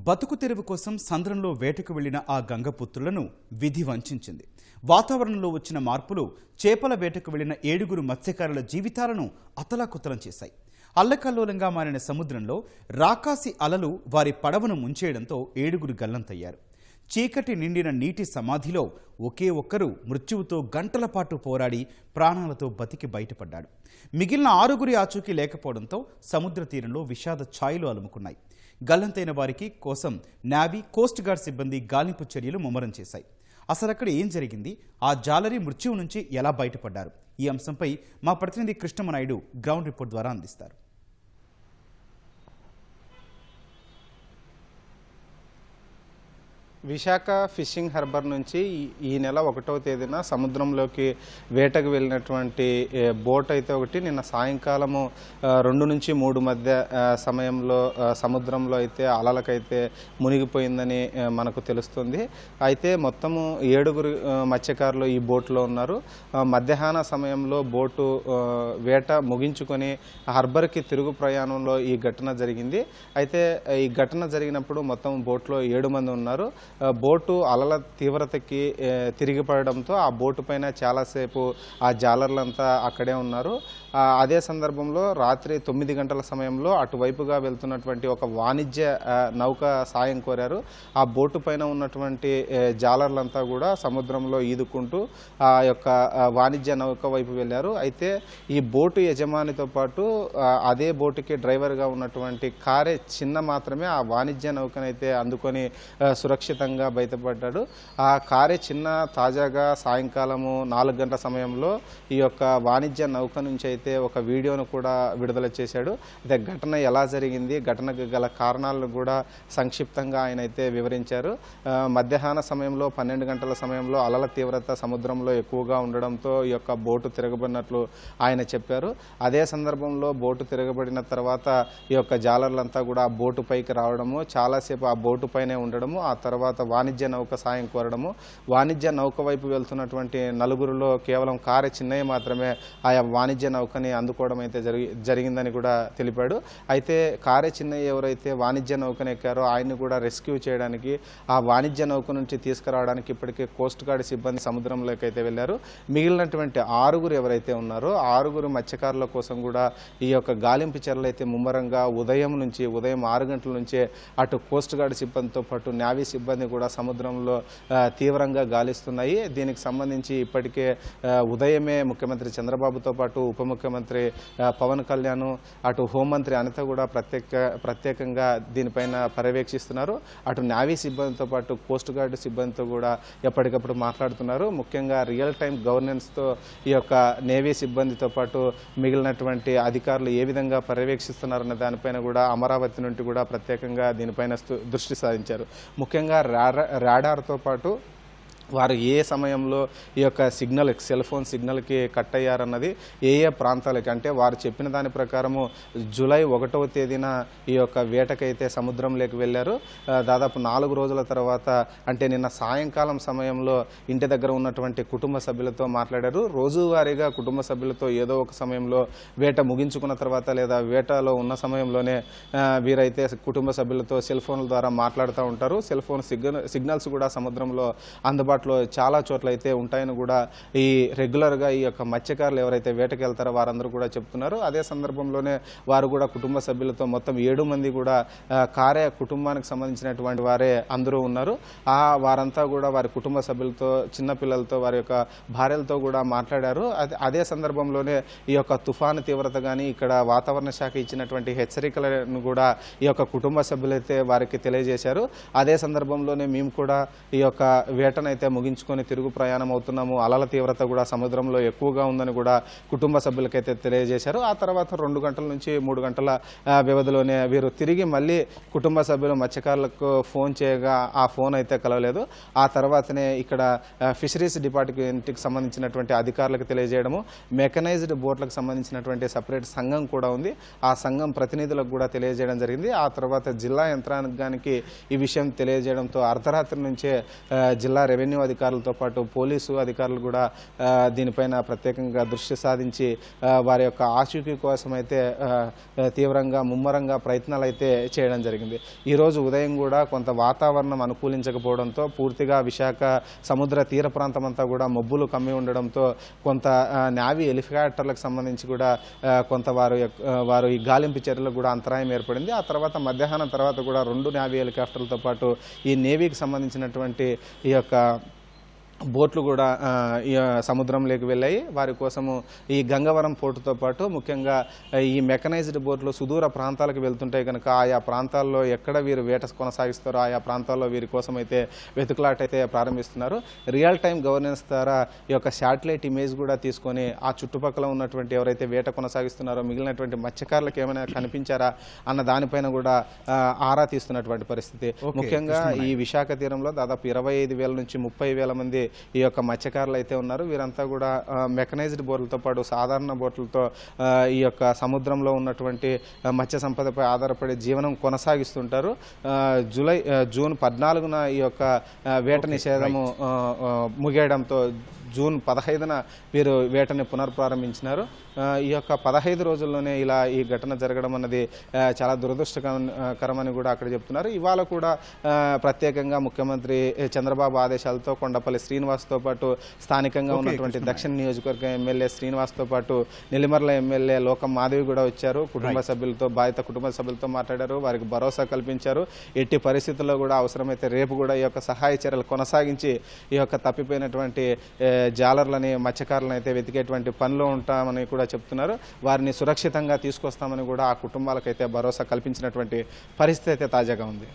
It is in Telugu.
బతుకు తెరువు కోసం సంద్రంలో వేటకు వెళ్లిన ఆ గంగపుత్రులను విధి వంచింది. వాతావరణంలో వచ్చిన మార్పులు చేపల వేటకు వెళ్లిన 7 మత్స్యకారుల జీవితాలను అతలాకుతలం చేశాయి. అల్లకల్లోలంగా మారిన సముద్రంలో రాకాసి అలలు వారి పడవను ముంచేయడంతో 7 గల్లంతయ్యారు. చీకటి నిండిన నీటి సమాధిలో ఒకే ఒక్కరు మృత్యువుతో గంటల పాటు పోరాడి ప్రాణాలతో బతికి బయటపడ్డాడు. మిగిలిన 6 ఆచూకీ లేకపోవడంతో సముద్ర తీరంలో విషాద ఛాయలు అలుముకున్నాయి. గల్లంతైన వారికి కోసం నేవీ, కోస్ట్ గార్డ్ సిబ్బంది గాలింపు చర్యలు ముమ్మరం చేశాయి. అసలక్కడ ఏం జరిగింది, ఆ జాలరి మృత్యువు నుంచి ఎలా బయటపడ్డారు? ఈ అంశంపై మా ప్రతినిధి కృష్ణమనాయుడు గ్రౌండ్ రిపోర్ట్ ద్వారా అందిస్తారు. విశాఖ ఫిషింగ్ హార్బర్ నుంచి ఈ నెల 1వ తేదీన సముద్రంలోకి వేటకు వెళ్ళినటువంటి బోట్ అయితే ఒకటి నిన్న సాయంకాలము 2 నుంచి 3 మధ్య సమయంలో సముద్రంలో అయితే అలలకైతే మునిగిపోయిందని మనకు తెలుస్తుంది. అయితే మొత్తము 7 మత్స్యకారులు ఈ బోట్లో ఉన్నారు. మధ్యాహ్న సమయంలో బోటు వేట ముగించుకొని హార్బర్కి తిరుగు ప్రయాణంలో ఈ ఘటన జరిగింది. అయితే ఈ ఘటన జరిగినప్పుడు మొత్తం బోట్లో 7 మంది ఉన్నారు. బోటు అలల తీవ్రతకి తిరిగి పడడంతో ఆ బోటు పైన చాలాసేపు ఆ జాలర్లంతా అక్కడే ఉన్నారు. అదే సందర్భంలో రాత్రి 9 గంటల సమయంలో అటువైపుగా వెళ్తున్నటువంటి ఒక వాణిజ్య నౌక సాయం కోరారు. ఆ బోటు పైన ఉన్నటువంటి జాలర్లంతా కూడా సముద్రంలో ఈదుకుంటూ ఆ యొక్క వాణిజ్య నౌక వైపు వెళ్ళారు. అయితే ఈ బోటు యజమానితో పాటు అదే బోటుకి డ్రైవర్గా ఉన్నటువంటి కారే చిన్న మాత్రమే ఆ వాణిజ్య నౌకనైతే అందుకొని సురక్షితంగా బయటపడ్డాడు. ఆ కారే చిన్న తాజాగా సాయంకాలము 4 గంటల సమయంలో ఈ యొక్క వాణిజ్య నౌక నుంచి అయితే ఒక వీడియోను కూడా విడుదల చేశాడు. అయితే ఘటన ఎలా జరిగింది, ఘటనకు గల కారణాలను కూడా సంక్షిప్తంగా ఆయన అయితే వివరించారు. మధ్యాహ్న సమయంలో 12 గంటల సమయంలో అలల తీవ్రత సముద్రంలో ఎక్కువగా ఉండడంతో ఈ యొక్క బోటు తిరగబడినట్లు ఆయన చెప్పారు. అదే సందర్భంలో బోటు తిరగబడిన తర్వాత ఈ యొక్క జాలర్లంతా కూడా ఆ బోటు పైకి రావడము, చాలాసేపు ఆ బోటు పైనే ఉండడము, ఆ తర్వాత వాణిజ్య నౌక సాయం కోరడము. వాణిజ్య నౌక వైపు వెళ్తున్నటువంటి 4 కేవలం కారే చిన్నయ్య మాత్రమే ఆయా వాణిజ్య నౌకని అందుకోవడం అయితే జరిగిందని కూడా తెలిపాడు. అయితే కారే చిన్నయ్య ఎవరైతే వాణిజ్య నౌకను ఎక్కారో ఆయన్ని కూడా రెస్క్యూ చేయడానికి, ఆ వాణిజ్య నౌక నుంచి తీసుకురావడానికి ఇప్పటికే కోస్ట్ గార్డ్ సిబ్బంది సముద్రంలోకి అయితే వెళ్ళారు. మిగిలినటువంటి 6 ఎవరైతే ఉన్నారో 6 మత్స్యకారుల కోసం కూడా ఈ యొక్క గాలింపు చర్యలు అయితే ముమ్మరంగా ఉదయం 6 గంటల నుంచే అటు కోస్ట్ గార్డ్ సిబ్బందితో పాటు నేవీ సిబ్బంది కూడా సముద్రంలో తీవ్రంగా గాలిస్తున్నాయి. దీనికి సంబంధించి ఇప్పటికే ఉదయమే ముఖ్యమంత్రి చంద్రబాబుతో పాటు ఉప ముఖ్యమంత్రి పవన్ కళ్యాణ్, అటు హోంమంత్రి అనిత కూడా ప్రత్యేకంగా దీనిపైన పర్యవేక్షిస్తున్నారు. అటు నేవీ సిబ్బందితో పాటు కోస్ట్ గార్డ్ సిబ్బందితో కూడా ఎప్పటికప్పుడు మాట్లాడుతున్నారు. ముఖ్యంగా రియల్ టైం గవర్నెన్స్తో ఈ యొక్క నేవీ సిబ్బందితో పాటు మిగిలినటువంటి అధికారులు ఏ విధంగా పర్యవేక్షిస్తున్నారన్న దానిపైన కూడా అమరావతి నుండి కూడా ప్రత్యేకంగా దీనిపైన దృష్టి సారించారు. ముఖ్యంగా రాడార్తో పాటు వారు ఏ సమయంలో ఈ యొక్క సెల్ ఫోన్ సిగ్నల్కి కట్ అయ్యారన్నది ఏ ప్రాంతాలకి, అంటే వారు చెప్పిన దాని ప్రకారము జూలై 1వ తేదీన ఈ యొక్క వేటకైతే సముద్రంలోకి వెళ్ళారు. దాదాపు 4 రోజుల తర్వాత, అంటే నిన్న సాయంకాలం సమయంలో ఇంటి దగ్గర ఉన్నటువంటి కుటుంబ సభ్యులతో మాట్లాడారు. రోజువారీగా కుటుంబ సభ్యులతో ఏదో ఒక సమయంలో వేట ముగించుకున్న తర్వాత లేదా వేటలో ఉన్న సమయంలోనే వీరైతే కుటుంబ సభ్యులతో సెల్ ఫోన్ల ద్వారా మాట్లాడుతూ ఉంటారు. సెల్ ఫోన్ సిగ్నల్స్ కూడా సముద్రంలో అందుబాటులో చాలా చోట్ల అయితే ఉంటాయని కూడా ఈ రెగ్యులర్గా ఈ యొక్క మత్స్యకారులు ఎవరైతే వేటకి వెళ్తారో వారందరూ కూడా చెప్తున్నారు. అదే సందర్భంలోనే వారు కూడా కుటుంబ సభ్యులతో మొత్తం 7 మంది కూడా కారే కుటుంబానికి సంబంధించినటువంటి వారే అందరూ ఉన్నారు. వారంతా కూడా వారి కుటుంబ సభ్యులతో, చిన్నపిల్లలతో, వారి యొక్క భార్యలతో కూడా మాట్లాడారు. అదే సందర్భంలోనే ఈ యొక్క తుఫాను తీవ్రత కానీ ఇక్కడ వాతావరణ శాఖ ఇచ్చినటువంటి హెచ్చరికలను కూడా ఈ యొక్క కుటుంబ సభ్యులైతే వారికి తెలియజేశారు. అదే సందర్భంలోనే మేము కూడా ఈ యొక్క వేటనైతే ముగించుకొని తిరుగు ప్రయాణం అవుతున్నాము, అలల తీవ్రత కూడా సముద్రంలో ఎక్కువగా ఉందని కూడా కుటుంబ సభ్యులకైతే తెలియజేశారు. ఆ తర్వాత 2 గంటల నుంచి 3 గంటల వ్యవధిలోనే వీరు తిరిగి మళ్ళీ కుటుంబ సభ్యులు మత్స్యకారులకు ఫోన్ చేయగా ఆ ఫోన్ అయితే కలవలేదు. ఆ తర్వాతనే ఇక్కడ ఫిషరీస్ డిపార్ట్మెంట్కి సంబంధించినటువంటి అధికారులకు తెలియజేయడము, మెకనైజ్డ్ బోట్లకు సంబంధించినటువంటి సపరేట్ సంఘం కూడా ఉంది, ఆ సంఘం ప్రతినిధులకు కూడా తెలియజేయడం జరిగింది. ఆ తర్వాత జిల్లా యంత్రాంగానికి ఈ విషయం తెలియజేయడంతో అర్ధరాత్రి నుంచే జిల్లా రెవెన్యూ రెవెన్యూ అధికారులతో పాటు పోలీసు అధికారులు కూడా దీనిపైన ప్రత్యేకంగా దృష్టి సాధించి వారి యొక్క ఆచూకీ కోసం అయితే తీవ్రంగా ముమ్మరంగా ప్రయత్నాలు అయితే చేయడం జరిగింది. ఈరోజు ఉదయం కూడా కొంత వాతావరణం అనుకూలించకపోవడంతో పూర్తిగా విశాఖ సముద్ర తీర ప్రాంతం అంతా కూడా మబ్బులు కమ్మి ఉండడంతో కొంత నేవీ హెలికాప్టర్లకు సంబంధించి కూడా కొంత వారు ఈ గాలింపు చర్యలకు కూడా అంతరాయం ఏర్పడింది. ఆ తర్వాత మధ్యాహ్నం తర్వాత కూడా 2 నేవీ హెలికాప్టర్లతో పాటు ఈ నేవీకి సంబంధించినటువంటి ఈ యొక్క బోట్లు కూడా సముద్రంలోకి వెళ్ళాయి. వారి కోసము ఈ గంగవరం పోర్టుతో పాటు ముఖ్యంగా ఈ మెకనైజ్డ్ బోట్లు సుదూర ప్రాంతాలకు వెళ్తుంటాయి కనుక ఆయా ప్రాంతాల్లో ఎక్కడ వీరు వేట కొనసాగిస్తారో ఆయా ప్రాంతాల్లో వీరి కోసం అయితే వెతుకులాట అయితే ప్రారంభిస్తున్నారు. రియల్ టైం గవర్నెన్స్ ద్వారా ఈ యొక్క శాటిలైట్ ఇమేజ్ కూడా తీసుకొని ఆ చుట్టుపక్కల ఉన్నటువంటి ఎవరైతే వేట కొనసాగిస్తున్నారో మిగిలినటువంటి మత్స్యకారులకు ఏమైనా కనిపించారా అన్న దానిపైన కూడా ఆరా తీస్తున్నటువంటి పరిస్థితి. ముఖ్యంగా ఈ విశాఖ తీరంలో దాదాపు 25,000 నుంచి 30,000 మంది ఈ యొక్క మత్స్యకారులు అయితే ఉన్నారు. వీరంతా కూడా మెకనైజ్డ్ బోట్లతో పాటు సాధారణ బోట్లతో ఈ యొక్క సముద్రంలో ఉన్నటువంటి మత్స్య సంపదపై ఆధారపడి జీవనం కొనసాగిస్తుంటారు. జూన్ 14న ఈ యొక్క వేట నిషేధము ముగియడంతో జూన్ 15న వీరు వేటని పునర్ప్రారంభించినారు. ఈ యొక్క 15 రోజుల్లోనే ఇలా ఈ ఘటన జరగడం అన్నది చాలా దురదృష్టకరమని కూడా అక్కడ చెప్తున్నారు. ఇవాళ కూడా ప్రత్యేకంగా ముఖ్యమంత్రి చంద్రబాబు ఆదేశాలతో కొండపల్లి శ్రీనివాస్తో పాటు స్థానికంగా ఉన్నటువంటి దక్షిణ నియోజకవర్గం ఎమ్మెల్యే శ్రీనివాస్తో పాటు నెల్లిమర్ల ఎమ్మెల్యే లోకం మాధవి కూడా వచ్చారు. బాధిత కుటుంబ సభ్యులతో మాట్లాడారు, వారికి భరోసా కల్పించారు. ఎట్టి పరిస్థితుల్లో కూడా అవసరమైతే రేపు కూడా ఈ యొక్క సహాయ చర్యలు కొనసాగించి ఈ యొక్క తప్పిపోయినటువంటి జాలర్లని మత్స్యకారులను అయితే వెతికేటువంటి పనిలో ఉంటామని కూడా చెప్తున్నారు. వారిని సురక్షితంగా తీసుకొస్తామని కూడా ఆ కుటుంబాలకైతే భరోసా కల్పించినటువంటి పరిస్థితి అయితే తాజాగా ఉంది.